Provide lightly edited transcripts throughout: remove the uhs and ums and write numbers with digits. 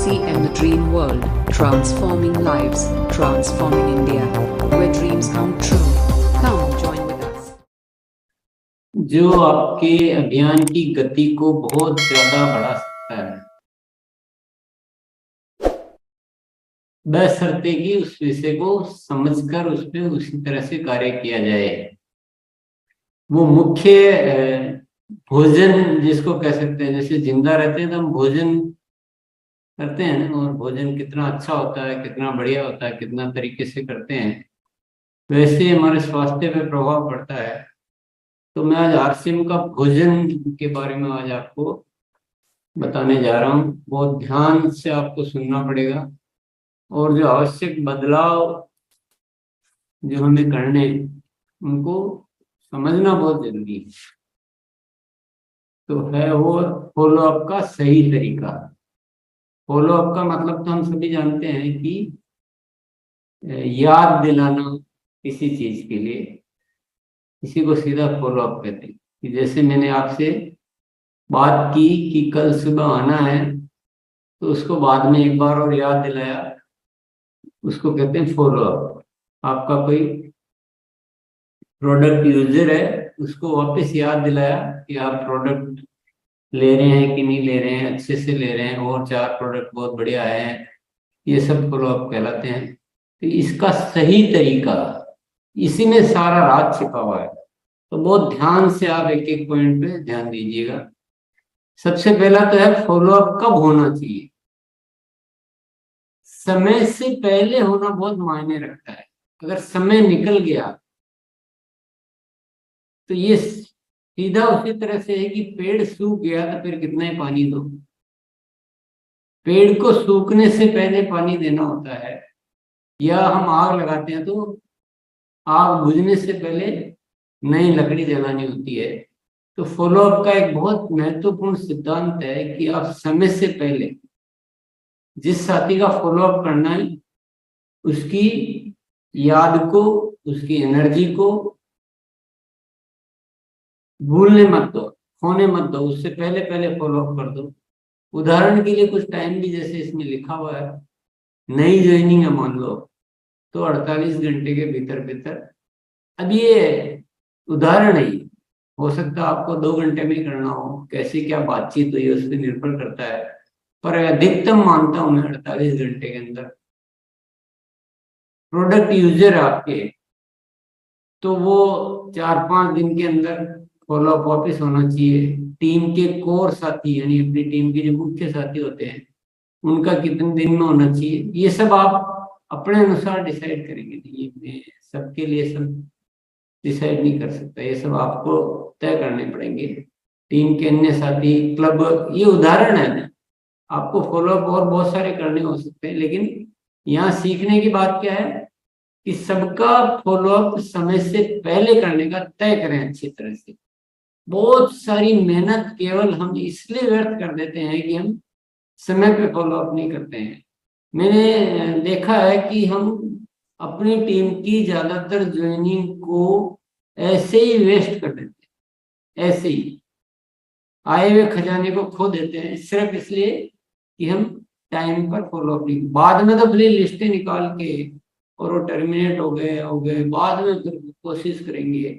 DCM The Dream World, transforming lives, transforming India, where dreams come true. Come join with us. जो आपके अभियान की गति को बहुत ज्यादा बढ़ा सकता है, बशर्ते कि उस विषय को समझकर उस पर उसी तरह से कार्य किया जाए। वो मुख्य भोजन जिसको कह सकते हैं, जैसे जिंदा रहते हैं तो हम भोजन करते हैं ना, और भोजन कितना अच्छा होता है, कितना बढ़िया होता है, कितना तरीके से करते हैं, वैसे हमारे स्वास्थ्य पे प्रभाव पड़ता है। तो मैं आज आरसीएम का भोजन के बारे में आज आपको बताने जा रहा हूँ। बहुत ध्यान से आपको सुनना पड़ेगा और जो आवश्यक बदलाव जो हमें करने उनको समझना बहुत जरूरी है। तो है वो फॉलो अप का सही तरीका। फॉलो अप का मतलब तो हम सभी जानते हैं कि याद दिलाना किसी चीज के लिए, इसी को सीधा फॉलो अप कहते हैं। कि जैसे मैंने आपसे बात की कि कल सुबह आना है, तो उसको बाद में एक बार और याद दिलाया, उसको कहते हैं फॉलो अप। आपका कोई प्रोडक्ट यूजर है, उसको वापस याद दिलाया कि आप प्रोडक्ट ले रहे हैं कि नहीं ले रहे हैं, अच्छे से ले रहे हैं, और 4 प्रोडक्ट बहुत बढ़िया आए हैं, ये सब फॉलो अप कहलाते हैं। तो इसका सही तरीका, इसी में सारा राज छिपा हुआ है। तो बहुत ध्यान से आप एक एक पॉइंट पे ध्यान दीजिएगा। सबसे पहला तो है फॉलो अप कब होना चाहिए। समय से पहले होना बहुत मायने रखता है। अगर समय निकल गया तो ये सीधा उसी तरह से है कि पेड़ सूख गया तो फिर कितना ही पानी दो। पेड़ को सूखने से पहले पानी देना होता है। या हम आग लगाते हैं तो आग बुझने से पहले नई लकड़ी जलानी होती है। तो फॉलो अप का एक बहुत महत्वपूर्ण सिद्धांत है कि आप समय से पहले जिस साथी का फॉलो अप करना है उसकी याद को, उसकी एनर्जी को भूलने मत दो, खोने मत दो, उससे पहले पहले फॉलो अप कर दो। उदाहरण के लिए कुछ टाइम भी जैसे इसमें लिखा हुआ है, नई ज्वाइनिंग है मान लो, तो 48 घंटे के भीतर भीतर। अब ये उदाहरण है, हो सकता है आपको 2 घंटे में करना हो, कैसी क्या बातचीत हुई उस पर निर्भर करता है, पर अधिकतम मानता हूं मैं 48 घंटे के अंदर। प्रोडक्ट यूजर आपके, तो वो 4-5 दिन के अंदर फॉलो अप वापिस होना चाहिए। टीम के कोर साथी यानी अपनी टीम के जो मुख्य साथी होते हैं उनका कितने दिन में होना चाहिए, ये सब आप अपने अनुसार डिसाइड करेंगे। ये सबके लिए सब डिसाइड नहीं कर सकता, ये सब आपको तय करने पड़ेंगे। टीम के अन्य साथी, क्लब, ये उदाहरण है ना। आपको फॉलो अप और बहुत सारे करने हो सकते हैं, लेकिन यहाँ सीखने की बात क्या है कि सबका फॉलो अप समय से पहले करने का तय करें अच्छी तरह से। बहुत सारी मेहनत केवल हम इसलिए व्यर्थ कर देते हैं कि हम समय पे फॉलो अप नहीं करते हैं। मैंने देखा है कि हम अपनी टीम की ज्यादातर ज्वाइनिंग को ऐसे ही वेस्ट कर देते हैं, ऐसे ही आए हुए खजाने को खो देते हैं, सिर्फ इसलिए कि हम टाइम पर फॉलो अप नहीं। बाद में तो अपनी लिस्टें निकाल के और वो टर्मिनेट हो गए, बाद में फिर कोशिश करेंगे।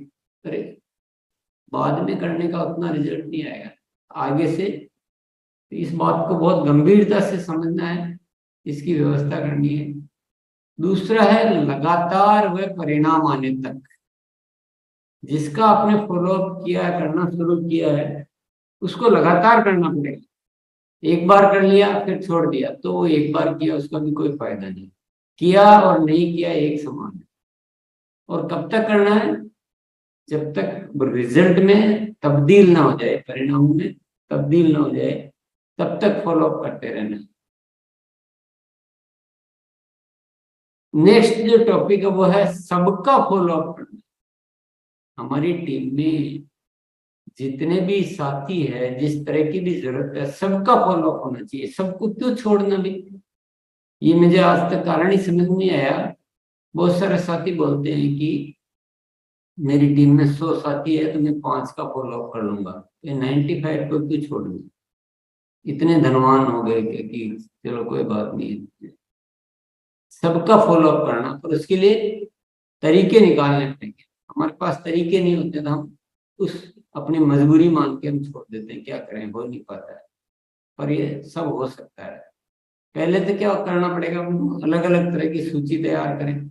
अरे बाद में करने का उतना रिजल्ट नहीं आएगा आगे से। इस बात को बहुत गंभीरता से समझना है, इसकी व्यवस्था करनी है। दूसरा है लगातार वह परिणाम आने तक। जिसका आपने फॉलो अप किया, करना शुरू किया है, उसको लगातार करना पड़ेगा। एक बार कर लिया फिर छोड़ दिया तो वो एक बार किया उसका भी कोई फायदा नहीं। किया और नहीं किया एक समान है। और कब तक करना है? जब तक रिजल्ट में तब्दील ना हो जाए, परिणाम में तब्दील ना हो जाए, तब तक फॉलो अप करते रहना। नेक्स्ट जो टॉपिक है वो है सबका फॉलो अप करना। हमारी टीम में जितने भी साथी है, जिस तरह की भी जरूरत है, सबका फॉलो अप होना चाहिए। सबको क्यों छोड़ना भी, ये मुझे आज तक कारण ही समझ नहीं आया। बहुत सारे साथी बोलते हैं कि मेरी टीम में 100 साथी है तो मैं 5 का फॉलो अप कर लूंगा, तो 95 को क्यों छोड़ दूंगा। इतने धनवान हो गए कि चलो कोई बात नहीं, सबका फॉलो अप करना, पर उसके लिए तरीके निकालने पड़ेंगे। हमारे पास तरीके नहीं होते तो हम उस अपनी मजबूरी मान के हम छोड़ देते हैं, क्या करें, हो नहीं पाता है। पर ये सब हो सकता है। पहले तो क्या करना पड़ेगा, अलग अलग तरह की सूची तैयार करें।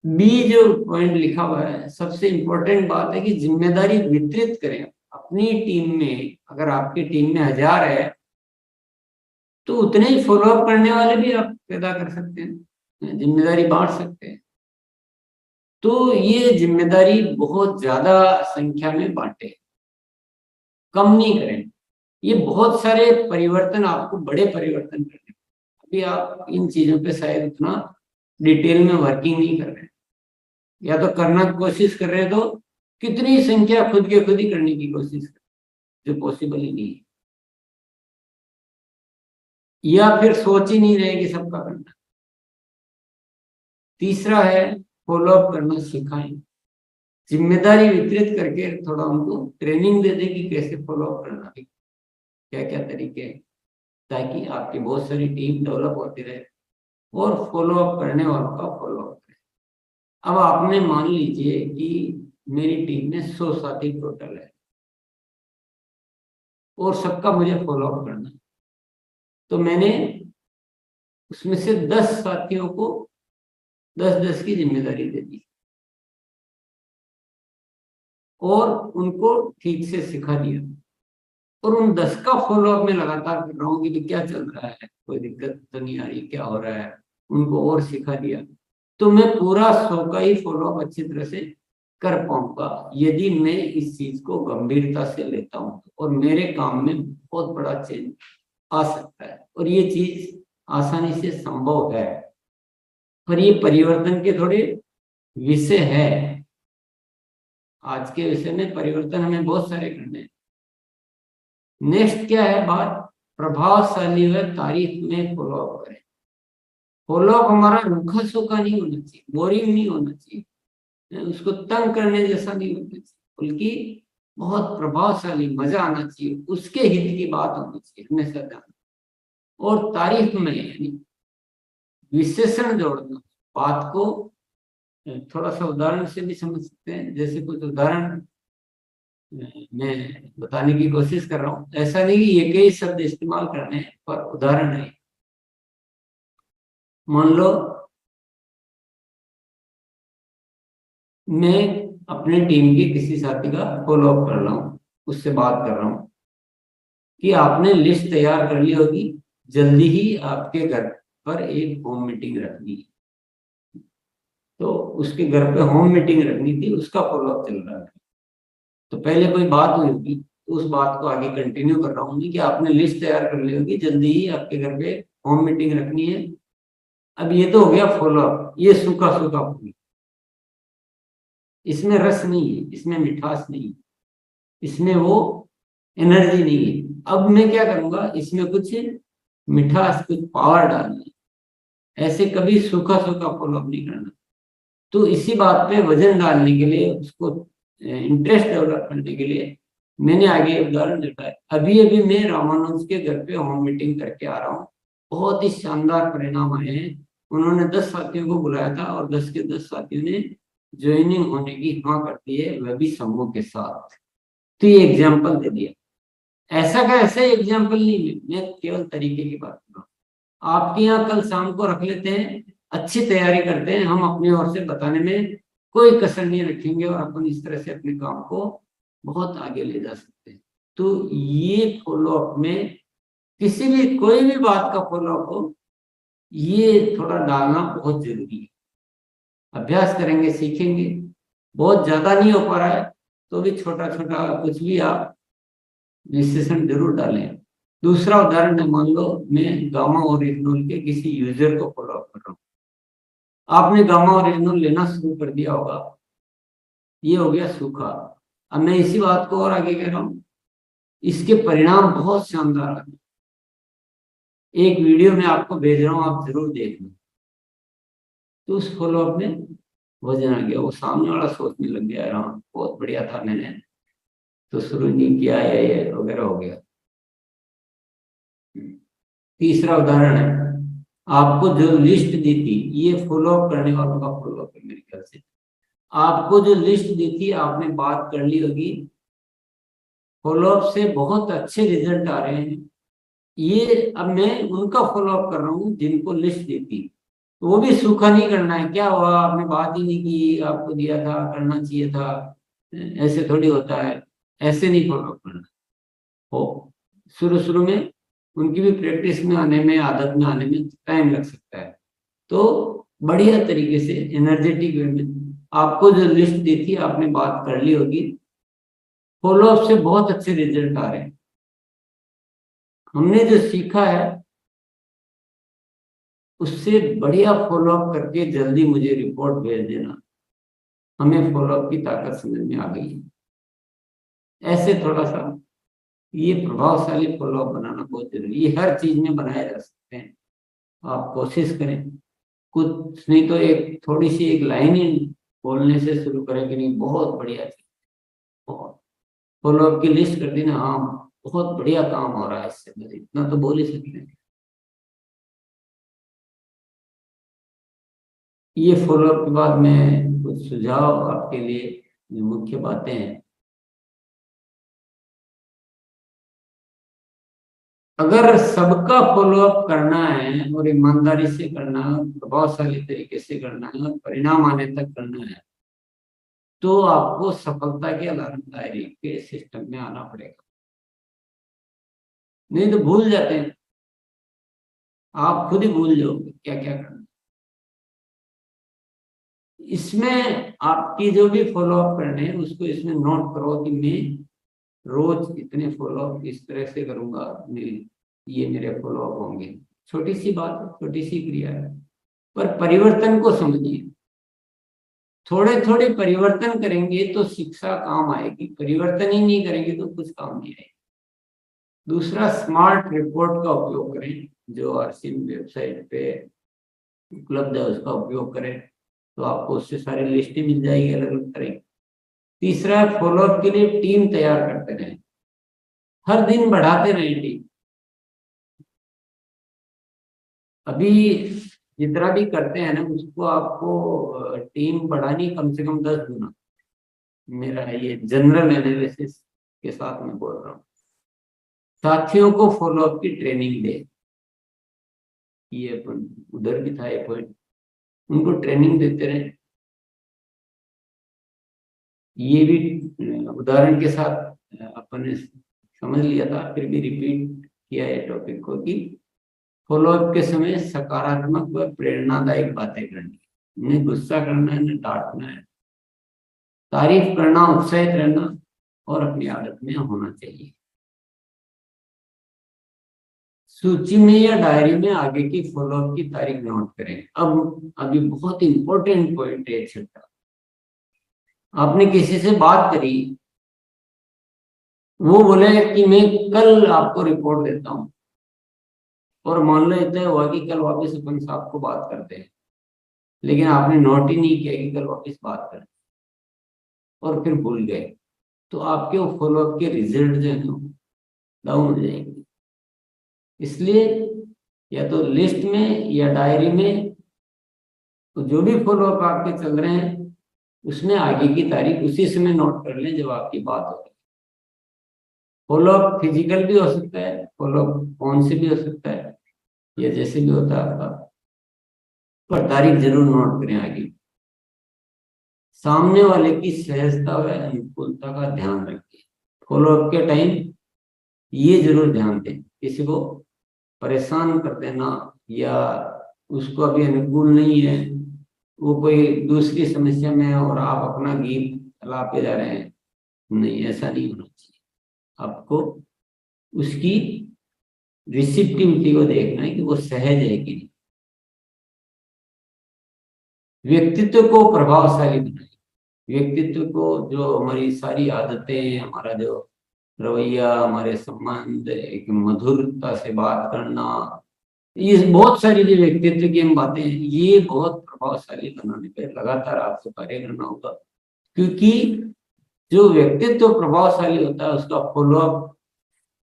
बी जो पॉइंट लिखा हुआ है, सबसे इंपॉर्टेंट बात है कि जिम्मेदारी वितरित करें अपनी टीम में। अगर आपकी टीम में 1000 है तो उतने ही फॉलो अप करने वाले भी आप पैदा कर सकते हैं, जिम्मेदारी बांट सकते हैं। तो ये जिम्मेदारी बहुत ज्यादा संख्या में बांटे, कम नहीं करें। ये बहुत सारे परिवर्तन, आपको बड़े परिवर्तन करने, अभी आप इन चीजों पे शायद उतना डिटेल में वर्किंग नहीं कर रहे हैं, या तो करना कोशिश कर रहे हैं तो कितनी संख्या खुद के खुद ही करने की कोशिश कर, जो पॉसिबल ही नहीं है, या फिर सोच ही नहीं रहे कि सबका करना। तीसरा है फॉलो अप करना सिखाएं, जिम्मेदारी वितरित करके थोड़ा उनको ट्रेनिंग दे दें कि कैसे फॉलो अप करना है, क्या क्या तरीके हैं, ताकि आपकी बहुत सारी टीम डेवलप होती रहे और फॉलो अप करने वालों का फॉलो अप करें। अब आपने मान लीजिए कि मेरी टीम में 100 साथी टोटल है और सबका मुझे फॉलो अप करना है, तो मैंने उसमें से 10 साथियों को 10-10 की जिम्मेदारी दे दी और उनको ठीक से सिखा दिया, और उन 10 का फॉलो अप में लगातार कर रहा हूँ कि क्या चल रहा है, कोई दिक्कत तो नहीं आ रही, क्या हो रहा है, उनको और सिखा दिया। तो मैं पूरा 100 का ही फॉलो अप अच्छी तरह से कर पाऊंगा यदि मैं इस चीज को गंभीरता से लेता हूँ, और मेरे काम में बहुत बड़ा चेंज आ सकता है, और ये चीज आसानी से संभव है। पर ये परिवर्तन के थोड़े विषय है, आज के विषय में परिवर्तन हमें बहुत सारे करने हैं। नेक्स्ट क्या है बात, प्रभावशाली व तारीफ में फॉलो अप करें। फॉलो अप हमारा रूखा सूखा नहीं होना चाहिए, बोरिंग नहीं होना चाहिए, उसको तंग करने जैसा नहीं होना चाहिए, बल्कि बहुत प्रभावशाली, मजा आना चाहिए, उसके हित की बात होनी चाहिए हमेशा ध्यान। और तारीफ में यानी विशेषण जोड़ना, बात को थोड़ा सा उदाहरण से भी समझ सकते हैं। जैसे कुछ उदाहरण मैं बताने की कोशिश कर रहा हूँ, ऐसा नहीं कि एक ही शब्द इस्तेमाल करने हैं, पर उदाहरण है। मान लो मैं अपने टीम के किसी साथी का फॉलो अप कर रहा हूँ, उससे बात कर रहा हूँ कि आपने लिस्ट तैयार कर ली होगी, जल्दी ही आपके घर पर एक होम मीटिंग रखनी है। तो उसके घर पे होम मीटिंग रखनी थी, उसका फॉलो अप चल रहा है। तो पहले कोई बात हुई होगी तो उस बात को आगे कंटिन्यू कर रहा हूँ कि आपने लिस्ट तैयार कर ली होगी, जल्दी ही आपके घर पे होम मीटिंग रखनी है। अब ये तो हो गया फॉलो अप, ये सूखा सूखा फूल, इसमें रस नहीं है, इसमें मिठास नहीं है, इसमें वो एनर्जी नहीं है। अब मैं क्या करूंगा, इसमें कुछ मिठास, कुछ पावर डालना है। ऐसे कभी सूखा सूखा फॉलो अप नहीं करना। तो इसी बात पे वजन डालने के लिए, उसको इंटरेस्ट डेवलप करने के लिए मैंने आगे उदाहरण दिया है। अभी अभी मैं रामानुज के घर पे होम मीटिंग करके आ रहा हूँ, बहुत ही शानदार परिणाम आए हैं। उन्होंने 10 साथियों को बुलाया था और 10 के 10 साथियों ने ज्वाइनिंग होने की हाँ कर दी है, वह भी समूह के साथ। तो ये एग्जाम्पल दे दिया। ऐसा का ऐसा एग्जाम्पल नहीं, मैं केवल तरीके की बात कर रहा हूँ। आपके यहाँ कल शाम को रख लेते हैं, अच्छी तैयारी करते हैं, हम अपनी ओर से बताने में कोई कसर नहीं रखेंगे और अपन इस तरह से अपने काम को बहुत आगे ले जा सकते हैं। तो ये फॉलो अप में किसी भी कोई भी बात का फॉलो अप हो, ये थोड़ा डालना बहुत जरूरी है। अभ्यास करेंगे, सीखेंगे। बहुत ज्यादा नहीं हो पा रहा है तो भी छोटा छोटा कुछ भी आप विशेषण जरूर डालें। दूसरा उदाहरण है, मान लो मैं गामा ओरिजिनल के किसी यूजर को फॉलो अप कर रहा हूँ। आपने गामा ओरिजिनल लेना शुरू कर दिया होगा, ये हो गया सूखा। अब मैं इसी बात को और आगे कह रहा हूँ, इसके परिणाम बहुत शानदार आ गए। एक वीडियो में आपको भेज रहा हूँ, आप जरूर देख लो। तो उस फॉलो अप में वजन आ गया, वो सामने वाला सोचने लग गया, हाँ बहुत बढ़िया था, मैंने तो शुरू नहीं किया, ये वगैरह हो गया। तीसरा उदाहरण है, आपको जो लिस्ट दी थी, ये फॉलो अप करने वालों का फॉलो अप है मेरे ख्याल से। आपको जो लिस्ट दी थी आपने बात कर ली होगी, फॉलो अप से बहुत अच्छे रिजल्ट आ रहे हैं। ये अब मैं उनका फॉलो अप कर रहा हूँ जिनको लिस्ट दी थी। तो वो भी सूखा नहीं करना है, क्या हुआ आपने बात ही नहीं की, आपको दिया था, करना चाहिए था, ऐसे थोड़ी होता है, ऐसे नहीं फॉलो अप करना हो। शुरू शुरू में उनकी भी प्रैक्टिस में आने में, आदत में आने में टाइम लग सकता है। तो बढ़िया तरीके से एनर्जेटिक वे में आपको जो लिस्ट दी थी आपने बात कर ली होगी, फॉलो अप से बहुत अच्छे रिजल्ट आ रहे हैं। हमने जो सीखा है उससे बढ़िया फॉलो अप करके जल्दी मुझे रिपोर्ट भेज देना, हमें फॉलो अप की ताकत समझ में आ गई है। ऐसे थोड़ा सा ये प्रभावशाली फॉलो अप बनाना बहुत जरूरी है। ये हर चीज में बनाए जा सकते हैं, आप कोशिश करें। कुछ नहीं तो एक थोड़ी सी एक लाइन ही बोलने से शुरू करें कि नहीं बहुत बढ़िया चीज, बहुत फॉलो अप की लिस्ट कर दी ना, हाँ बहुत बढ़िया काम हो रहा है इससे, बस इतना तो बोल ही सकते हैं। ये फॉलो अप के बाद में कुछ सुझाव आपके लिए, जो मुख्य बातें हैं। अगर सबका फॉलो अप करना है और ईमानदारी से करना है, प्रभावशाली तरीके से करना है और परिणाम आने तक करना है, तो आपको सफलता के अलार्म दायरे के सिस्टम में आना पड़ेगा। नहीं तो भूल जाते हैं, आप खुद ही भूल जाओगे क्या क्या करना। इसमें आपकी जो भी फॉलो अप करने हैं उसको इसमें नोट करो कि मैं रोज इतने फॉलो अप इस तरह से करूंगा, मैं ये मेरे फॉलो अप होंगे। छोटी सी बात है, छोटी सी क्रिया है, पर परिवर्तन को समझिए। थोड़े थोड़े परिवर्तन करेंगे तो शिक्षा काम आएगी, परिवर्तन ही नहीं करेंगे तो कुछ काम नहीं आएगा। दूसरा, स्मार्ट रिपोर्ट का उपयोग करें, जो आरसीएम वेबसाइट पे उपलब्ध है उसका उपयोग करें, तो आपको उससे सारी लिस्टें मिल जाएगी अलग अलग तरह की। तीसरा, फॉलोअप के लिए टीम तैयार करते रहें, हर दिन बढ़ाते रहें टीम। अभी जितना भी करते हैं ना उसको आपको टीम बढ़ानी कम से कम 10 गुना। मेरा ये जनरल एनालिसिस के साथ मैं बोल रहा हूँ। साथियों को फॉलोअप की ट्रेनिंग दे, ये अपन उधर भी था ये पॉइंट, उनको ट्रेनिंग देते रहे। ये भी उदाहरण के साथ अपन ने समझ लिया था, फिर भी रिपीट किया है टॉपिक को कि फॉलोअप के समय सकारात्मक व प्रेरणादायक बातें करनी, न गुस्सा करना है न डांटना है, तारीफ करना, उत्साहित रहना और अपनी आदत में होना चाहिए। सूची में या डायरी में आगे की फॉलोअप की तारीख नोट करें। अब अभी बहुत इंपॉर्टेंट पॉइंट है छठा, आपने किसी से बात करी, वो बोले कि मैं कल आपको रिपोर्ट देता हूँ, और मान लो इतना हुआ कि कल वापस अपन साहब को बात करते हैं, लेकिन आपने नोट ही नहीं किया कि कल वापस बात करें और फिर भूल गए, तो आपके वो फॉलोअप के रिजल्ट जो है ना डाउन हो जाएंगे। इसलिए या तो लिस्ट में या डायरी में, तो जो भी फॉलोअप आपके चल रहे हैं उसमें आगे की तारीख उसी समय नोट कर लें जब आपकी बात हो रही है। फॉलोअप फिजिकल भी हो सकता है, फॉलोअप फोन से भी हो सकता है, या जैसे भी होता है आपका, पर तारीख जरूर नोट करें आगे। सामने वाले की सहजता व अनुकूलता का ध्यान रखें। फॉलोअप के टाइम ये जरूर ध्यान दें, किसी को परेशान कर देना या उसको अभी अनुकूल नहीं है, वो कोई दूसरी समस्या में है और आप अपना गीत चलाते जा रहे हैं, नहीं, ऐसा नहीं होना चाहिए। आपको उसकी रिसिप्टिविटी को देखना है कि वो सहज है कि नहीं। व्यक्तित्व को प्रभावशाली बनाए, व्यक्तित्व को, जो हमारी सारी आदतें, हमारा जो रवैया, हमारे संबंध, एक मधुरता से बात करना, ये बहुत सारी जो व्यक्तित्व की हम बातें हैं, ये बहुत प्रभावशाली बनाने पे लगातार आपको कार्य करना होगा। क्योंकि जो व्यक्तित्व प्रभावशाली होता है उसका फॉलोअप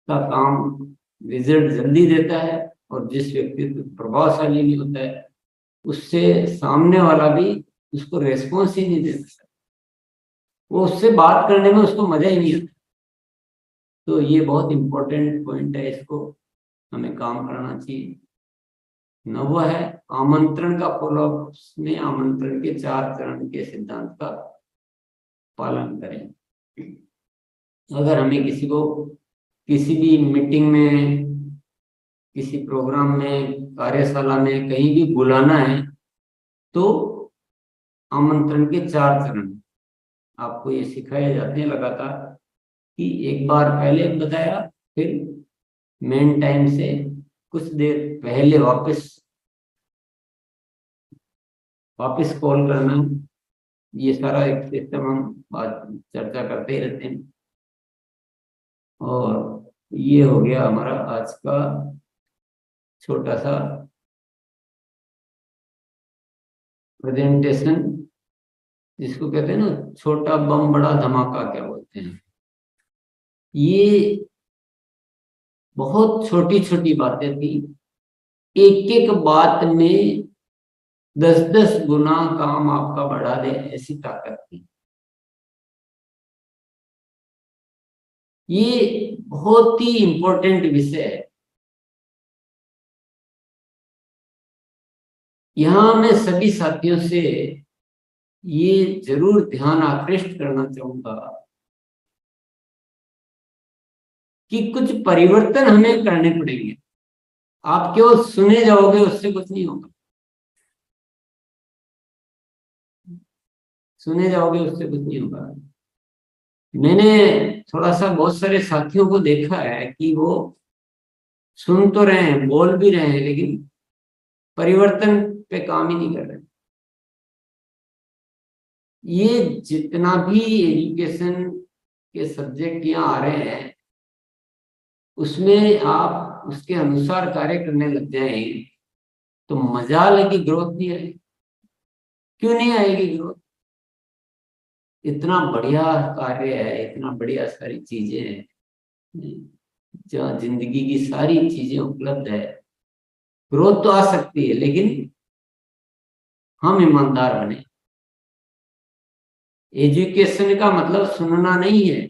का काम रिजल्ट जल्दी देता है, और जिस व्यक्तित्व प्रभावशाली नहीं होता है उससे सामने वाला भी उसको रेस्पॉन्स ही नहीं देता, वो उससे बात करने में उसको मजा ही नहीं आता। तो ये बहुत इंपॉर्टेंट पॉइंट है, इसको हमें काम करना चाहिए। नौवा है आमंत्रण का फॉलोअप में आमंत्रण के 4 चरण के सिद्धांत का पालन करें। अगर हमें किसी को किसी भी मीटिंग में, किसी प्रोग्राम में, कार्यशाला में कहीं भी बुलाना है तो आमंत्रण के 4 चरण आपको ये सिखाए जाते हैं लगातार, कि एक बार पहले बताया, फिर मेन टाइम से कुछ देर पहले वापस कॉल करना। ये सारा एक सिस्टम हम बात चर्चा करते ही रहते हैं। और ये हो गया हमारा आज का छोटा सा प्रेजेंटेशन, जिसको कहते हैं ना छोटा बम बड़ा धमाका क्या बोलते हैं। ये बहुत छोटी छोटी बातें थी, एक एक बात में 10-10 गुना काम आपका बढ़ा दे ऐसी ताकत थी। ये बहुत ही इंपॉर्टेंट विषय है। यहां मैं सभी साथियों से ये जरूर ध्यान आकृष्ट करना चाहूंगा कि कुछ परिवर्तन हमें करने पड़ेंगे। आप केवल सुने जाओगे उससे कुछ नहीं होगा, सुने जाओगे उससे कुछ नहीं होगा। मैंने थोड़ा सा बहुत सारे साथियों को देखा है कि वो सुन तो रहे हैं, बोल भी रहे हैं, लेकिन परिवर्तन पे काम ही नहीं कर रहे। ये जितना भी एजुकेशन के सब्जेक्ट यहाँ आ रहे हैं उसमें आप उसके अनुसार कार्य करने लग जाए तो मजाल है कि ग्रोथ नहीं आएगी। क्यों नहीं आएगी ग्रोथ? इतना बढ़िया कार्य है, इतना बढ़िया सारी चीजें हैं, जहाँ जिंदगी की सारी चीजें उपलब्ध है। ग्रोथ तो आ सकती है, लेकिन हम ईमानदार बने। एजुकेशन का मतलब सुनना नहीं है,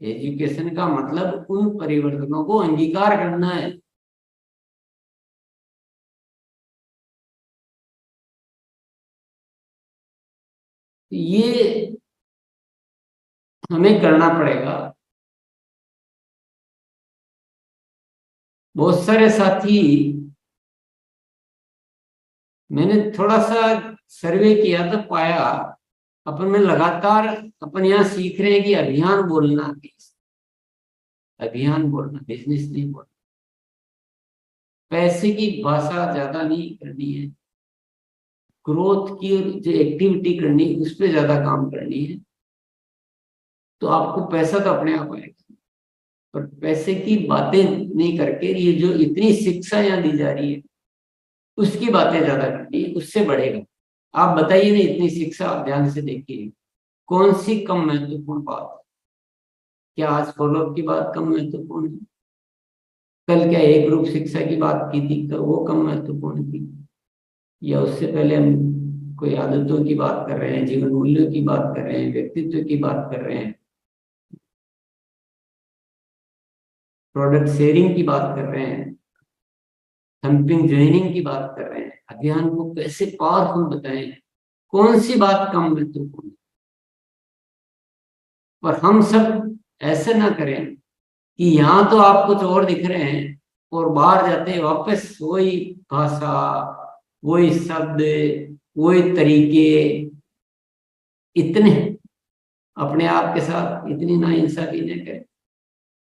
एजुकेशन का मतलब उन परिवर्तनों को अंगीकार करना है। ये हमें करना पड़ेगा। बहुत सारे साथी, मैंने थोड़ा सा सर्वे किया तो पाया अपन में लगातार अपन यहाँ सीख रहे हैं कि अभियान बोलना, अभियान बोलना, बिजनेस नहीं बोलना, पैसे की भाषा ज्यादा नहीं करनी है, ग्रोथ की जो एक्टिविटी करनी है उस पर ज्यादा काम करनी है। तो आपको पैसा तो अपने आप आएगा, पर पैसे की बातें नहीं करके ये जो इतनी शिक्षा यहाँ दी जा रही है उसकी बातें ज्यादा करनी है, उससे बढ़ेगा। आप बताइए ना, इतनी शिक्षा आप ध्यान से देखिए, कौन सी कम महत्वपूर्ण बात है? क्या आज फॉलोअप की बात कम महत्वपूर्ण है? कल क्या एक ग्रुप शिक्षा की बात की थी, तो वो कम महत्वपूर्ण थी? या उससे पहले हम कोई आदतों की बात कर रहे हैं, जीवन मूल्यों की बात कर रहे हैं, व्यक्तित्व की बात कर रहे हैं, प्रोडक्ट शेयरिंग की बात कर रहे हैं, थम्पिंग ज्वाइनिंग की बात कर रहे हैं, अभियान को कैसे पावरफुल बताएं, कौन सी बात कम महत्वपूर्ण? पर हम सब ऐसे ना करें कि यहाँ तो आप कुछ और दिख रहे हैं और बाहर जाते वापस वही भाषा, वही शब्द, वही तरीके, इतने अपने आप के साथ इतनी नाइंसाफी न करें।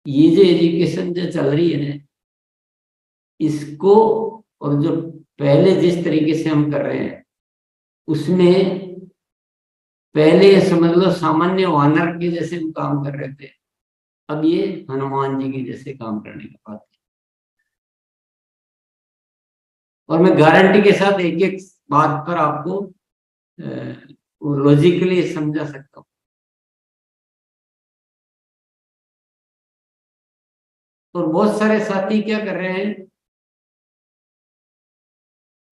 ये जो एजुकेशन जो चल रही है ना, इसको, और जो पहले जिस तरीके से हम कर रहे हैं उसमें पहले समझ लो सामान्य वानर के जैसे हम काम कर रहे थे, अब ये हनुमान जी के जैसे काम करने की बात है। और मैं गारंटी के साथ एक एक बात पर आपको लॉजिकली समझा सकता हूँ। और बहुत सारे साथी क्या कर रहे हैं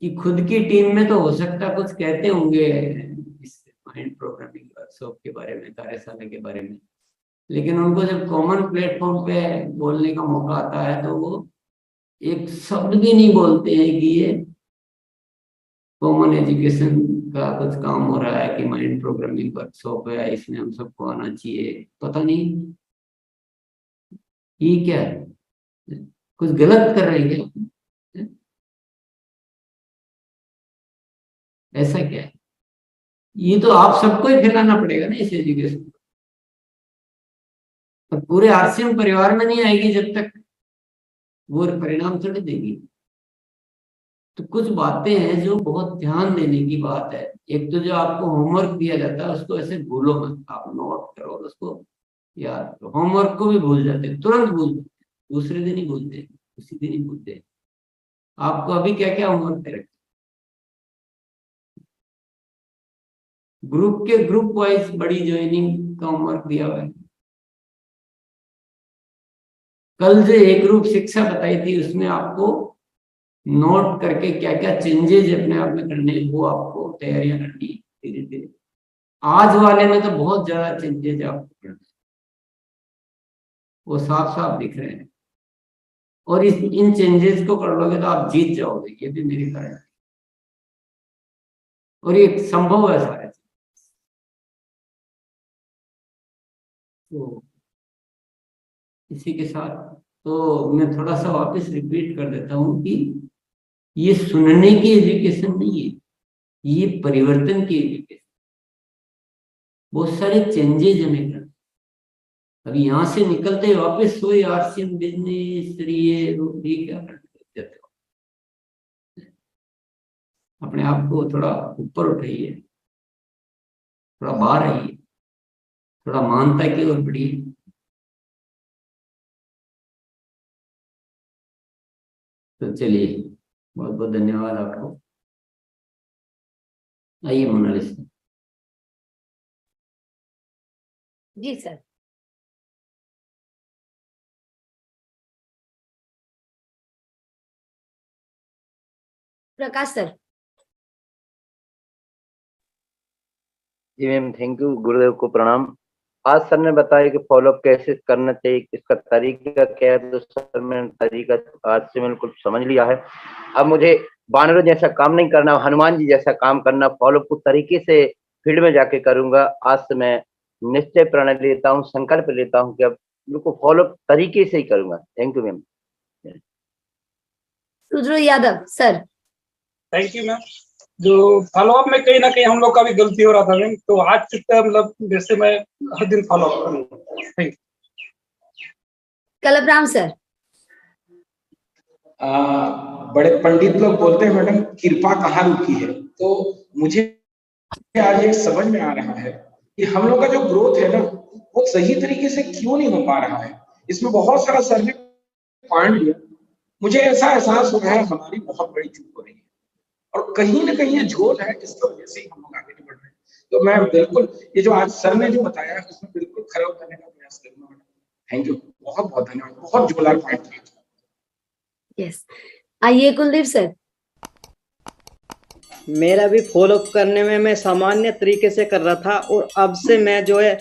कि खुद की टीम में तो हो सकता कुछ कहते होंगे इस माइंड प्रोग्रामिंग वर्कशॉप के बारे में, कार्यशाला के बारे में, लेकिन उनको जब कॉमन प्लेटफॉर्म पे बोलने का मौका आता है तो वो एक शब्द भी नहीं बोलते हैं कि ये कॉमन एजुकेशन का कुछ काम हो रहा है कि माइंड प्रोग्रामिंग वर्कशॉप है, इसमें हम सबको आना चाहिए। पता नहीं ये क्या है, कुछ गलत कर रहे हैं क्या, ऐसा क्या है? ये तो आप सबको ही फैलाना पड़ेगा ना इस एजुकेशन को, और पूरे आरसीएम परिवार में नहीं आएगी जब तक वो परिणाम थोड़ी देगी। तो कुछ बातें हैं जो बहुत ध्यान देने की बात है। एक तो जो आपको होमवर्क दिया जाता है उसको ऐसे भूलो मत, आप नोट करो और उसको याद करो। होमवर्क को भी भूल जाते हैं, तुरंत भूल जाते हैं, दूसरे दिन ही भूलते, उसी दिन ही भूलते। आपको अभी क्या क्या होमवर्क दे रखे, ग्रुप वाइज बड़ी ज्वाइनिंग का होमवर्क दिया हुआ है। कल जो एक ग्रुप शिक्षा बताई थी उसमें आपको नोट करके क्या क्या चेंजेस अपने आप में करने, वो आपको तैयारियां करनी धीरे धीरे। आज वाले में तो बहुत ज्यादा चेंजेस आपको करना, वो साफ साफ दिख रहे हैं, और इन चेंजेस को कर लोगे तो आप जीत जाओगे, ये भी मेरी कारण है, और ये संभव है सारे। तो इसी के साथ तो मैं थोड़ा सा वापस रिपीट कर देता हूँ कि ये सुनने की एजुकेशन नहीं है, ये परिवर्तन की एजुकेशन। बहुत सारे चेंजेस हमें करना। अभी यहाँ से निकलते वापस वही आरसीएम बिजनेस ये क्या करते हो, अपने आप को थोड़ा ऊपर उठाइए, थोड़ा बाहर आइए, थोड़ा मानता की ओर बढ़िए। तो चलिए, बहुत बहुत धन्यवाद आपको। आइए मोनालिसा जी सर। प्रकाश सर। जी मैम, थैंक यू, गुरुदेव को प्रणाम। आज सर ने बताया कि फॉलोअप कैसे करना चाहिए, इसका तरीका क्या है, तो सर मैंने तरीका आज से मैंने कुछ समझ लिया है। अब मुझे बानरों जैसा काम नहीं करना, हनुमान जी जैसा काम करना, फॉलोअप को तरीके से फील्ड में जाके करूंगा। आज से मैं निश्चय प्रण लेता हूँ, संकल्प लेता हूँ कि अब बिल्कुल फॉलोअप तरीके से ही करूंगा। Thank you ma'am. Rudra Yadav sir. Thank you ma'am. जो फॉलोअप में कहीं ना कहीं हम लोग का भी गलती हो रहा था मैम, तो आज तक मतलब जैसे मैं हर दिन फॉलोअप करूँगा। Thank you. कलपराम सर। बड़े पंडित लोग बोलते हैं मैडम कृपा कहाँ रुकी है, तो मुझे आज एक समझ में आ रहा है कि हम लोग का जो ग्रोथ है ना वो सही तरीके से क्यों नहीं हो पा रहा है। इसमें बहुत सारा सर ने पॉइंट दिया, मुझे ऐसा एहसास हो रहा है हमारी बहुत बड़ी चूक हो रही है और कहीं ना कहीं ये झोल है, इसकी वजह से हम लोग आगे नहीं बढ़ रहे। तो मैं बिल्कुल ये जो आज सर ने जो बताया उसमें बिल्कुल खरा उतरने का प्रयास करूंगा। थैंक यू, बहुत बहुत धन्यवाद, बहुत जोरदार पॉइंट था। यस, आइए कुलदीप सर। मेरा भी फॉलोअप करने में मैं सामान्य तरीके से कर रहा था, और अब से मैं जो है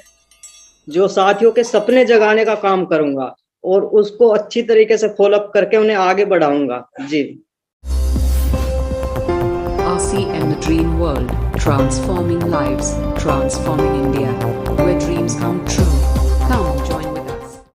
जो साथियों के सपने जगाने का काम करूंगा और उसको अच्छी तरीके से फॉलोअप करके उन्हें आगे बढ़ाऊंगा। जी। RCM, the Dream World, transforming lives, transforming India, where dreams come true. Come join with